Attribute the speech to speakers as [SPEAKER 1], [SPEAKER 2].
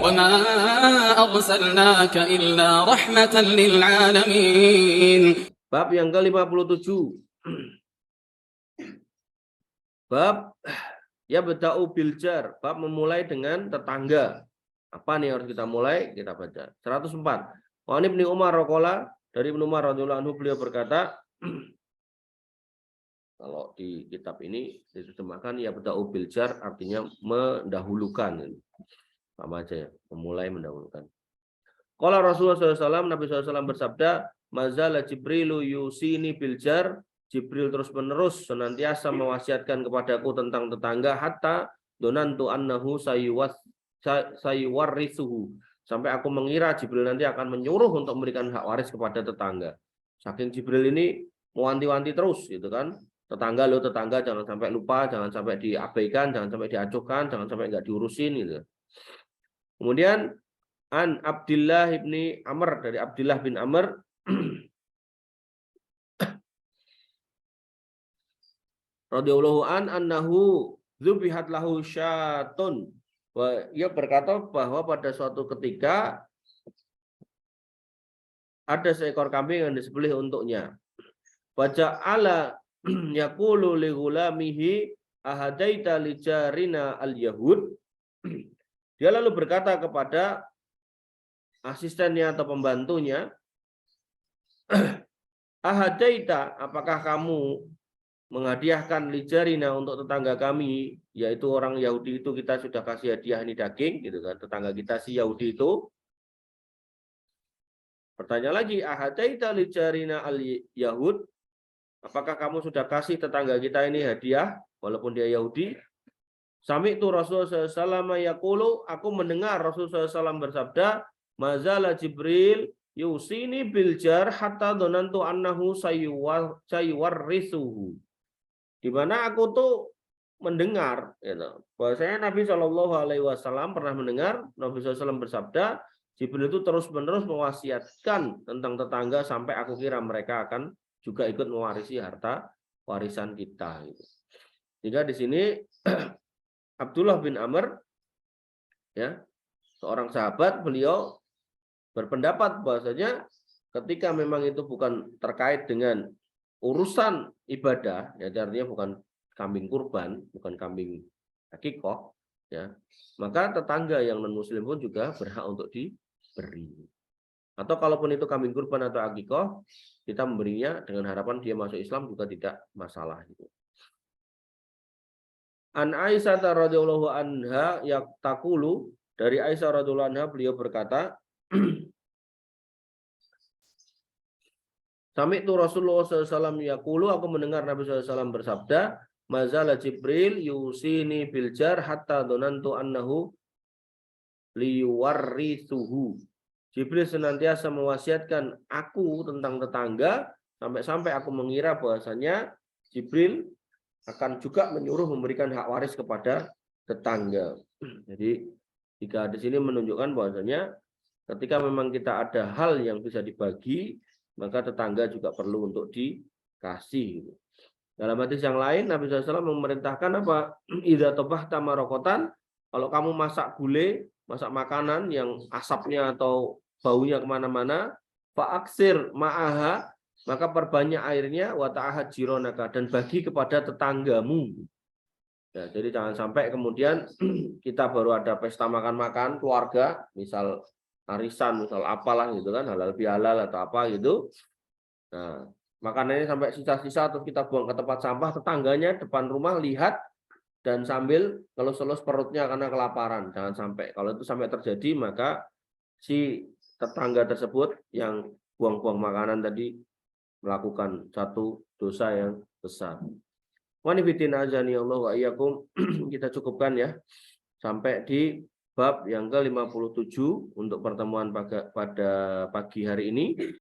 [SPEAKER 1] وما أرسلناك إلا رحمة للعالمين.
[SPEAKER 2] Bab yang ke-57. Bab yabda'u bil jar, bab memulai dengan tetangga. Apa nih harus kita mulai? Kita baca. 104. Wa Ibnu Umar raqala, dari Ibnu Umar radhiyallahu anhu beliau berkata, kalau di kitab ini diterjemahkan yabda'u bil jar artinya mendahulukan. Sama aja ya, memulai mendahulukan. Qala Rasulullah SAW, Nabi SAW bersabda, mazala Jibrilu yusini bil jar, Jibril terus-menerus senantiasa mewasiatkan kepadaku tentang tetangga hatta donantu annahu sayuwarrisuhu, sampai aku mengira Jibril nanti akan menyuruh untuk memberikan hak waris kepada tetangga. Saking Jibril ini mewanti-wanti terus gitu kan, tetangga lo tetangga jangan sampai lupa, jangan sampai diabaikan, jangan sampai diacuhkan, jangan sampai nggak diurusin gitu. Kemudian an Abdullah bin Amr, dari Abdullah bin Amr radhiyallahu annahu dzubihat lahu syatun. Ia berkata bahwa pada suatu ketika ada seekor kambing yang disembelih untuknya. Baca ala yaqulu li ghulamihi ahadaita li jarina al-yahud. Dia lalu berkata kepada asistennya atau pembantunya, ahadaita, apakah kamu menghadiahkan lijarina untuk tetangga kami, yaitu orang Yahudi itu kita sudah kasih hadiah ini daging gitu kan, tetangga kita si Yahudi itu. Bertanya lagi, ahadaita lijarina al-yahud, apakah kamu sudah kasih tetangga kita ini hadiah walaupun dia Yahudi? Sami'tu Rasulullah SAW yaqulu, aku mendengar Rasulullah SAW bersabda, mazala Jibril yusini bil jar hatta donantu annahu sayuwarrisuhu. Di mana aku tuh mendengar gitu, bahwasanya Nabi SAW pernah mendengar Nabi SAW bersabda, Jibril itu terus-menerus mewasiatkan tentang tetangga sampai aku kira mereka akan juga ikut mewarisi harta warisan kita gitu. Jika di sini Abdullah bin Amr, ya, seorang sahabat, beliau berpendapat bahwasanya ketika memang itu bukan terkait dengan urusan ibadah, ya artinya bukan kambing kurban, bukan kambing akikoh, ya, maka tetangga yang non muslim pun juga berhak untuk diberi. Atau kalaupun itu kambing kurban atau akikoh, kita memberinya dengan harapan dia masuk Islam juga tidak masalah gitu. An Aisyah radhiyallahu anha yaqulu, dari Aisyah radhiyallahu anha beliau berkata, Sami'tu Rasulullah SAW yaqulu, aku mendengar Nabi SAW bersabda, mazala Jibril yusini bil jar hatta donantu annahu liyuwarrisuhu. Jibril senantiasa mewasiatkan aku tentang tetangga sampai-sampai aku mengira bahwasanya Jibril akan juga menyuruh memberikan hak waris kepada tetangga. Jadi jika di sini menunjukkan bahwasanya ketika memang kita ada hal yang bisa dibagi, maka tetangga juga perlu untuk dikasih. Dalam hadis yang lain, Nabi SAW memerintahkan apa? Idza tabahta marokotan, kalau kamu masak gulai, masak makanan yang asapnya atau baunya kemana-mana, fa'aksir ma'aha, maka perbanyak airnya, wa ta'ahad jironaka, dan bagi kepada tetanggamu. Ya, jadi jangan sampai kemudian kita baru ada pesta makan-makan keluarga, misal arisan, misal apalah gitu kan, halal bihalal atau apa gitu. Nah, makanannya sampai sisa-sisa terus kita buang ke tempat sampah, tetangganya depan rumah lihat dan sambil ngelus-elus perutnya karena kelaparan. Jangan sampai, kalau itu sampai terjadi maka si tetangga tersebut yang buang-buang makanan tadi melakukan satu dosa yang besar. Wanifidin azani Allah wa iyyakum. Kita cukupkan ya sampai di bab yang ke-57 untuk pertemuan pada pagi hari ini.